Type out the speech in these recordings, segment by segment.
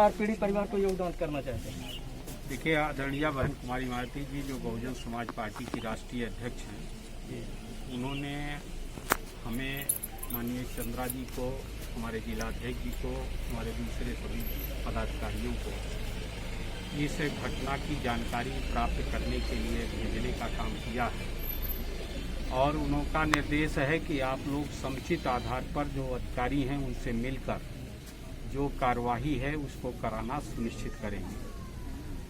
परिवार, पीड़ित परिवार को योगदान करना चाहते हैं? देखिए, आदरणीय बहन कुमारी मालती जी जो बहुजन समाज पार्टी की राष्ट्रीय अध्यक्ष हैं, उन्होंने हमें, माननीय चंद्रा जी को, हमारे जिलाध्यक्ष जी को, हमारे दूसरे सभी पदाधिकारियों को इस घटना की जानकारी प्राप्त करने के लिए भेजने का काम किया है और उनका निर्देश है कि आप लोग समुचित आधार पर जो अधिकारी हैं उनसे मिलकर जो कार्यवाही है उसको कराना सुनिश्चित करेंगे।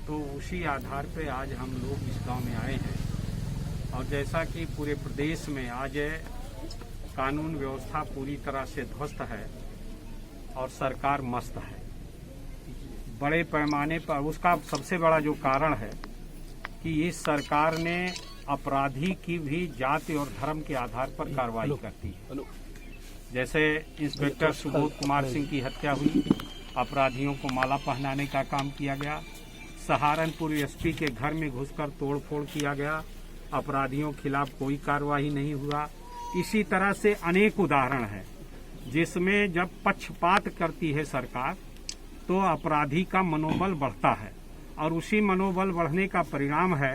तो उसी आधार पर आज हम लोग इस गांव में आए हैं और जैसा कि पूरे प्रदेश में आज कानून व्यवस्था पूरी तरह से ध्वस्त है और सरकार मस्त है बड़े पैमाने पर, उसका सबसे बड़ा जो कारण है कि इस सरकार ने अपराधी की भी जाति और धर्म के आधार पर कार्रवाई करती है। जैसे इंस्पेक्टर सुबोध कुमार सिंह की हत्या हुई, अपराधियों को माला पहनाने का काम किया गया। सहारनपुर एसपी के घर में घुसकर तोड़फोड़ किया गया, अपराधियों के खिलाफ कोई कार्रवाई नहीं हुआ। इसी तरह से अनेक उदाहरण हैं जिसमें जब पक्षपात करती है सरकार तो अपराधी का मनोबल बढ़ता है और उसी मनोबल बढ़ने का परिणाम है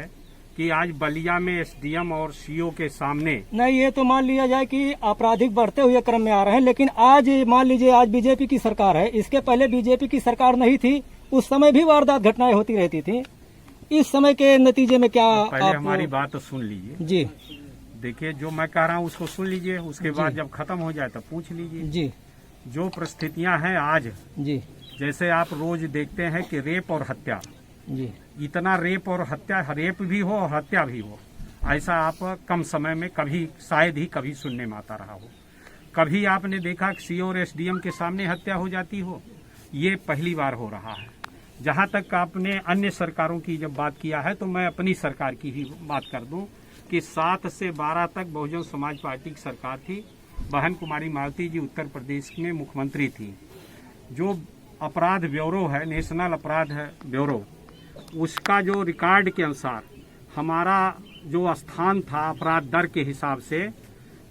कि आज बलिया में एसडीएम और सीओ के सामने नहीं, ये तो मान लिया जाए कि आपराधिक बढ़ते हुए क्रम में आ रहे हैं, लेकिन आज मान लीजिए आज बीजेपी की सरकार है, इसके पहले बीजेपी की सरकार नहीं थी, उस समय भी वारदात घटनाएं होती रहती थी। इस समय के नतीजे में क्या पहले हमारी बात तो सुन लीजिए जी। देखिए, जो मैं कह रहा हूँ उसको सुन लीजिए, उसके बाद जब खत्म हो जाए तब पूछ लीजिए जी। जो परिस्थितियां हैं आज जी, जैसे आप रोज देखते हैं कि रेप और हत्या, जी, इतना रेप और हत्या, रेप भी हो और हत्या भी हो, ऐसा आप कम समय में कभी शायद ही कभी सुनने में आता रहा हो। कभी आपने देखा कि सीओ और एसडीएम के सामने हत्या हो जाती हो, ये पहली बार हो रहा है। जहां तक आपने अन्य सरकारों की जब बात किया है तो मैं अपनी सरकार की ही बात कर दूं कि 7 से 12 तक बहुजन समाज पार्टी की सरकार थी। बहन कुमारी मालती जी उत्तर प्रदेश में मुख्यमंत्री थी। जो अपराध ब्यूरो है, नेशनल अपराध ब्यूरो, उसका जो रिकॉर्ड के अनुसार हमारा जो स्थान था अपराध दर के हिसाब से,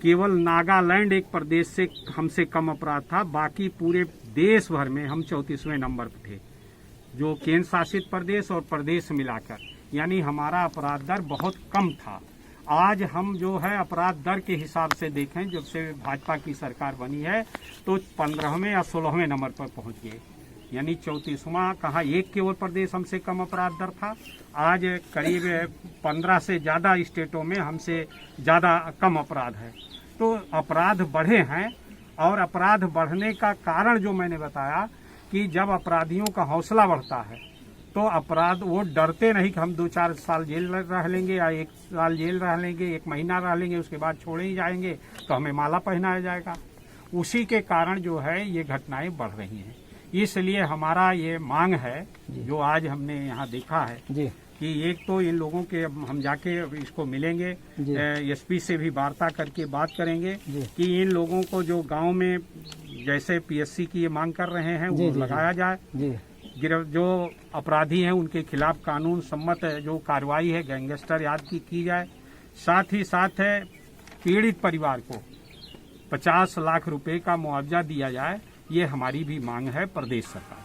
केवल नागालैंड एक प्रदेश से हमसे कम अपराध था, बाकी पूरे देश भर में हम 34वें नंबर पर थे, जो केंद्र शासित प्रदेश और प्रदेश मिलाकर, यानी हमारा अपराध दर बहुत कम था। आज हम जो है अपराध दर के हिसाब से देखें, जब से भाजपा की सरकार बनी है तो 15वें या 16वें नंबर पर पहुंच गए, यानी 34वां कहा एक केवल प्रदेश हमसे कम अपराध दर था, आज करीब 15 से ज्यादा स्टेटों में हमसे ज्यादा कम अपराध है। तो अपराध बढ़े हैं और अपराध बढ़ने का कारण जो मैंने बताया कि जब अपराधियों का हौसला बढ़ता है तो अपराध वो डरते नहीं कि हम 2-4 साल जेल रह लेंगे या 1 साल जेल रह लेंगे, 1 महीना रह लेंगे, उसके बाद छोड़े ही जाएंगे तो हमें माला पहनाया जाएगा। उसी के कारण जो है ये घटनाएं बढ़ रही हैं। इसलिए हमारा ये मांग है जो आज हमने यहाँ देखा है जी, कि एक तो इन लोगों के हम जाके इसको मिलेंगे, एसपी से भी वार्ता करके बात करेंगे कि इन लोगों को जो गांव में जैसे पीएससी की ये मांग कर रहे हैं वो लगाया जाए, जो अपराधी हैं उनके खिलाफ कानून सम्मत जो कार्रवाई है गैंगस्टर याद की जाए। साथ ही साथ है पीड़ित परिवार को 50 लाख रुपए का मुआवजा दिया जाए, ये हमारी भी मांग है प्रदेश सरकार।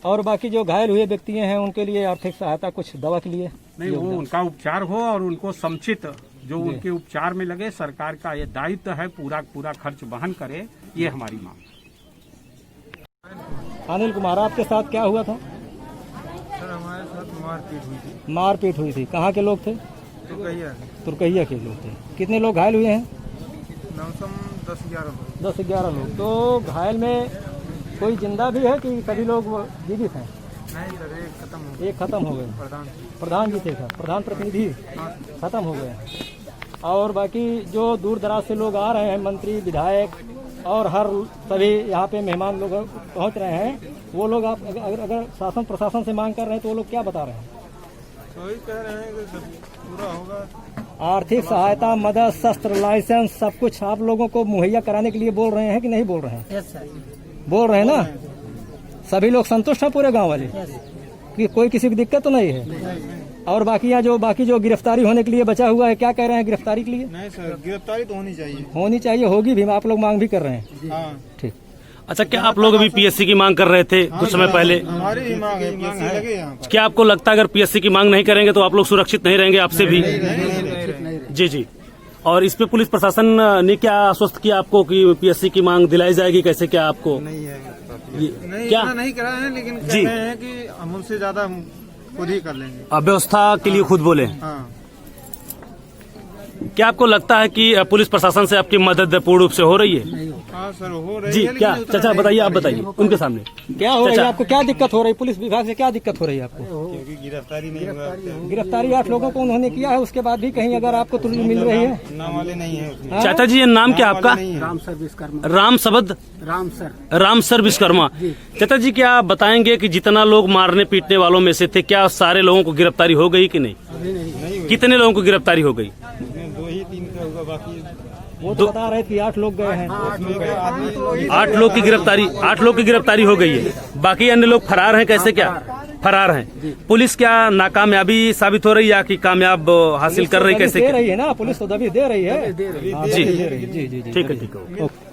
और बाकी जो घायल हुए व्यक्ति हैं उनके लिए आर्थिक सहायता कुछ दवा के लिए नहीं, वो उनका उपचार हो और उनको समुचित जो उनके उपचार में लगे, सरकार का ये दायित्व है पूरा खर्च वहन करे, ये हमारी मांग है। अनिल कुमार, आपके साथ क्या हुआ था? सर हमारे साथ मारपीट हुई थी। मारपीट हुई थी, कहाँ के लोग थे? तुरकैया के लोग थे। कितने लोग घायल हुए हैं? 10-11 लोग। तो घायल में कोई जिंदा भी है कि सभी लोग जीवित हैं? नहीं सर, एक खत्म हो गए। प्रधान जी थे सर, प्रधान प्रतिनिधि खत्म हो गए। और बाकी जो दूर दराज से लोग आ रहे हैं, मंत्री विधायक और हर सभी यहाँ पे मेहमान लोग पहुँच रहे हैं, वो लोग आप अगर शासन प्रशासन से मांग कर रहे हैं तो वो लोग क्या बता रहे हैं? वही कह रहे हैं कि पूरा होगा। आर्थिक सहायता, मदद, शस्त्र, लाइसेंस सब कुछ आप लोगों को मुहैया कराने के लिए बोल रहे हैं कि नहीं बोल रहे हैं? Yes sir. बोल रहे हैं ना? सभी लोग संतुष्ट हैं पूरे गांव वाले कि कोई किसी की दिक्कत तो नहीं है? और बाकी जो गिरफ्तारी होने के लिए बचा हुआ है, क्या कह रहे हैं गिरफ्तारी के लिए? नहीं सर, गिरफ्तारी तो होनी चाहिए। होगी भी, आप लोग मांग भी कर रहे हैं। हाँ। ठीक। अच्छा, क्या आप लोग अभी पीएससी की मांग कर रहे थे कुछ समय पहले? हमारी ही मांग है, पीएससी लगे यहाँ पर। क्या आपको लगता है अगर पीएससी की मांग नहीं करेंगे तो आप लोग सुरक्षित नहीं रहेंगे आपसे भी? जी जी। और इस पे पुलिस प्रशासन ने क्या आश्वस्त किया आपको कि पीएससी की मांग दिलाई जाएगी? कैसे क्या आपको नहीं है, नहीं क्या? इतना नहीं करा है, लेकिन जी। कह रहे हैं कि हम उनसे ज्यादा हम खुद ही कर लेंगे। व्यवस्था के लिए खुद बोले? हाँ, क्या आपको लगता है कि पुलिस प्रशासन से आपकी मदद पूर्ण रूप से हो रही है? हाँ सर, हो रही जी। है, क्या लेकिन उतना चाचा नहीं बताइए, हो आप पा रही बताइए उनके सामने क्या हो रही है चाचा। आपको? क्या दिक्कत हो रही है? पुलिस विभाग से क्या दिक्कत हो रही है आपको? क्योंकि गिरफ्तारी नहीं हुआ है। गिरफ्तारी 8 लोगों को उन्होंने किया है, उसके बाद भी कहीं अगर आपको तुरंत मिल रही है? नाम वाले नहीं है उसमें। हाँ? चाचा जी, ये नाम क्या आपका? राम सर विश्वकर्मा। राम सर विश्वकर्मा। चाचा जी, क्या आप बताएंगे कि जितना लोग मारने पीटने वालों में से थे, क्या सारे लोगों को गिरफ्तारी हो गई कि नहीं? नहीं हुई, कितने लोगों को गिरफ्तारी हो गई? उसमें 2 ही 3 का होगा, बाकी वो तो बता रहे थे कि 8 लोग गए हैं। आदमी 8 लोग की गिरफ्तारी हो गई है। बाकी अन्य लोग फरार हैं? कैसे क्या फरार हैं? पुलिस क्या नाकामयाबी साबित हो रही है या कि कामयाब हासिल कर रही? कैसे दे क्या? रही है ना, पुलिस तो दबी दे रही है। जी दे रही है। जी जी जी। ठीक है, ठीक है। ओके।